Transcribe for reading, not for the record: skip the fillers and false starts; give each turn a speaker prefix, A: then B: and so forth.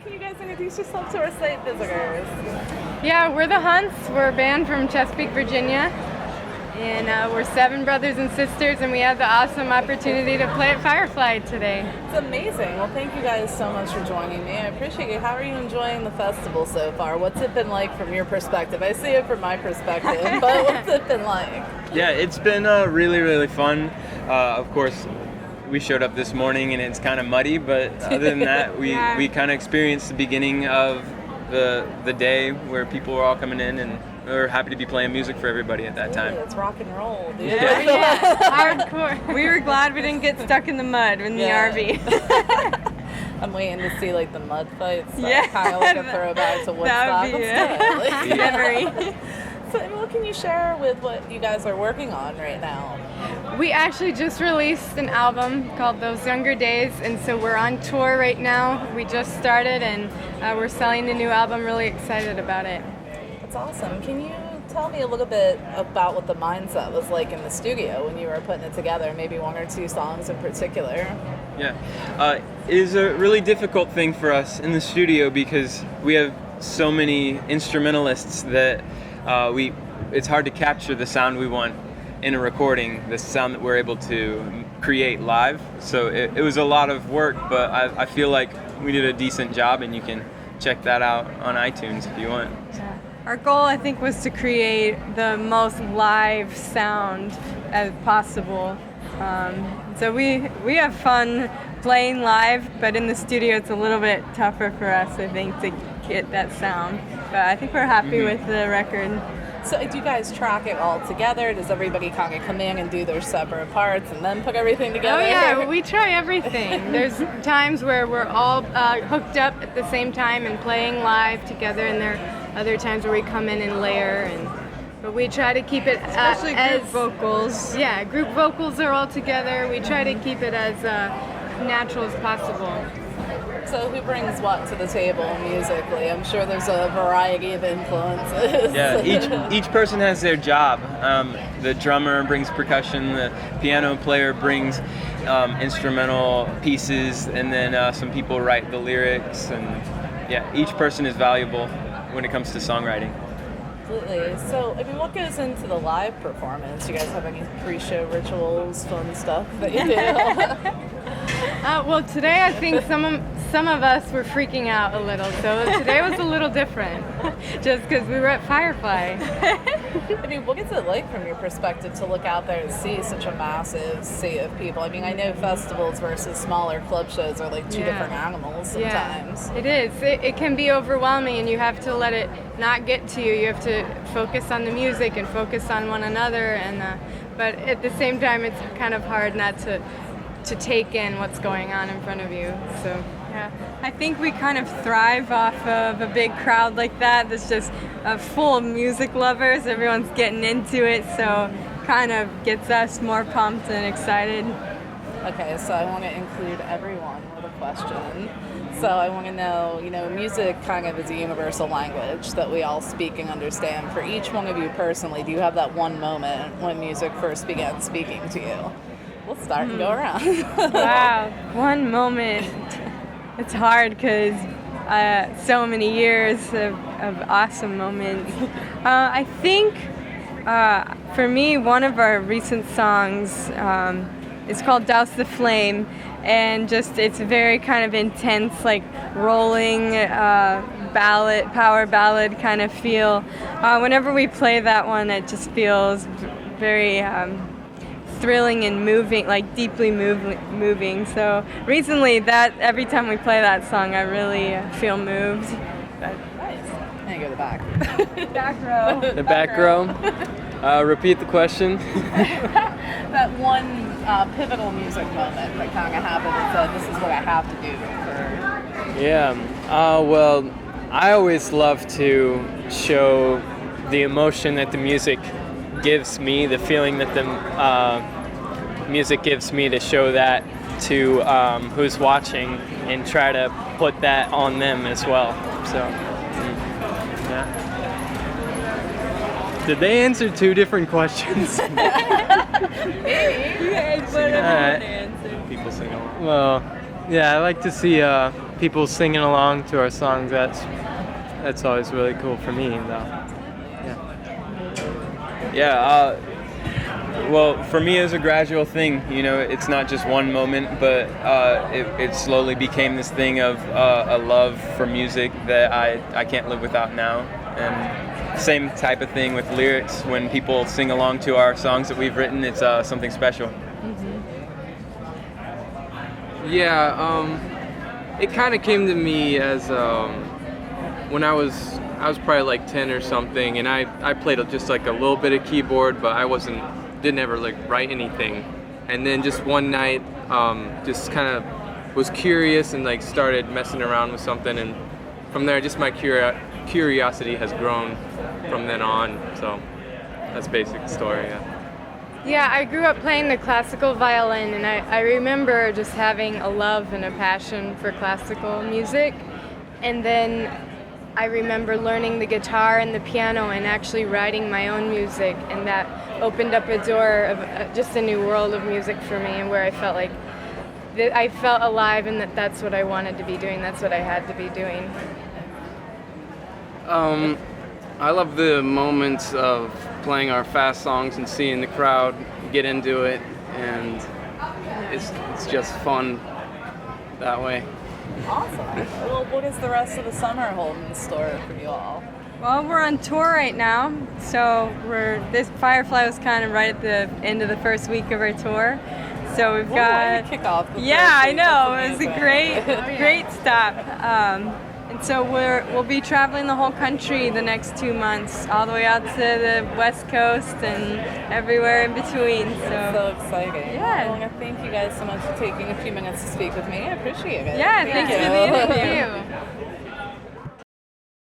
A: can you guys introduce yourself to our site visitors?
B: Yeah, we're the Hunts. We're a band from Chesapeake, Virginia. And we're 7 brothers and sisters, and we had the awesome opportunity to play at Firefly today.
A: It's amazing. Well, thank you guys so much for joining me. I appreciate it. How are you enjoying the festival so far? What's it been like from your perspective? I see it from my perspective, but what's it been like?
C: Yeah, it's been really, really fun. Of course, we showed up this morning and it's kind of muddy, but other than that, we kind of experienced the beginning of the day where people were all coming in, and we were happy to be playing music for everybody at that time.
A: It's rock and roll, dude.
B: Yeah, hardcore. We were glad we didn't get stuck in the mud in the RV.
A: I'm waiting to see like the mud fights. So
B: Yeah.
A: kind of like a throwback to Woodstock.
B: That would be
A: Let's do it.
B: memory.
A: So, what can you share with what you guys are working on right now?
B: We actually just released an album called Those Younger Days, and so we're on tour right now. We just started, and we're selling the new album. Really excited about it.
A: That's awesome. Can you tell me a little bit about what the mindset was like in the studio when you were putting it together? Maybe 1 or 2 songs in particular.
C: Yeah, it is a really difficult thing for us in the studio because we have so many instrumentalists that it's hard to capture the sound we want in a recording, the sound that we're able to create live. So it was a lot of work, but I feel like we did a decent job, and you can check that out on iTunes if you want.
B: Our goal, I think, was to create the most live sound as possible. So we have fun playing live, but in the studio it's a little bit tougher for us, I think, to get that sound. But I think we're happy with the record.
A: So do you guys track it all together? Does everybody kind of come in and do their separate parts and then put everything together?
B: Oh yeah, we try everything. There's times where we're all hooked up at the same time and playing live together, and there are other times where we come in and layer. But we try to keep it
D: especially group vocals.
B: Yeah, group vocals are all together. We try to keep it as natural as possible.
A: So who brings what to the table musically? I'm sure there's a variety of influences.
C: Yeah, each person has their job. The drummer brings percussion, the piano player brings instrumental pieces, and then some people write the lyrics. And yeah, each person is valuable when it comes to songwriting.
A: Absolutely. So, I mean, what goes into the live performance? You guys have any pre-show rituals, fun stuff that you do?
B: Well, today I think some of us were freaking out a little, so today was a little different, just because we were at Firefly.
A: I mean, what is it like from your perspective to look out there and see such a massive sea of people? I mean, I know festivals versus smaller club shows are like two different animals sometimes.
B: Yeah, it is. It can be overwhelming, and you have to let it not get to you. You have to focus on the music and focus on one another, and but at the same time, it's kind of hard not to take in what's going on in front of you. So yeah, I think we kind of thrive off of a big crowd like that that's just full of music lovers. Everyone's getting into it, so kind of gets us more pumped and excited.
A: Okay, so I want to include everyone with a question. So I want to know, music kind of is a universal language that we all speak and understand. For each one of you personally, do you have that one moment when music first began speaking to you? We'll start and go around.
B: Wow, one moment. It's hard because so many years of awesome moments. I think for me, one of our recent songs is called Douse the Flame, and just it's very kind of intense, like rolling ballad, power ballad kind of feel. Whenever we play that one, it just feels very thrilling and moving, like deeply moving. So recently, that every time we play that song, I really feel moved.
A: Nice. And you go to the back.
B: Back row.
E: The back row. Repeat the question.
A: That one pivotal music moment that kind of happened and said, "This is what I have to do for."
E: Yeah. Well, I always love to show the emotion that the music gives me, the feeling that the music gives me, to show that to who's watching and try to put that on them as well. So, yeah. Did they answer 2 different questions?
A: Maybe.
E: People sing along. Well, yeah, I like to see people singing along to our songs, that's always really cool for me, though.
C: Yeah, well, for me, it was a gradual thing. You know, it's not just one moment, but it slowly became this thing of a love for music that I can't live without now. And same type of thing with lyrics. When people sing along to our songs that we've written, it's something special.
F: Yeah, it kind of came to me as when I was probably like 10 or something, and I played just like a little bit of keyboard, but didn't ever like write anything. And then just one night, just kind of was curious and like started messing around with something, and from there, just my curiosity has grown from then on. So that's basically the story. Yeah.
B: Yeah, I grew up playing the classical violin, and I remember just having a love and a passion for classical music. And then I remember learning the guitar and the piano and actually writing my own music, and that opened up a door of just a new world of music for me, and where I felt like I felt alive, and that's what I wanted to be doing. That's what I had to be doing.
F: I love the moments of playing our fast songs and seeing the crowd get into it, and it's just fun that way.
A: Awesome. Well, what does the rest of the summer hold in store for you all?
B: Well, we're on tour right now, so this Firefly was kind of right at the end of the first week of our tour. So we've got
A: kick off. The
B: yeah,
A: first
B: I
A: week.
B: know.
A: That's
B: It was a
A: amazing.
B: great stop. And so we'll be traveling the whole country the next 2 months, all the way out to the West Coast and everywhere in between.
A: So exciting.
B: Yeah.
A: Well, I want to thank you guys so much for taking a few minutes to speak with me. I appreciate it.
B: Yeah, thanks for the interview.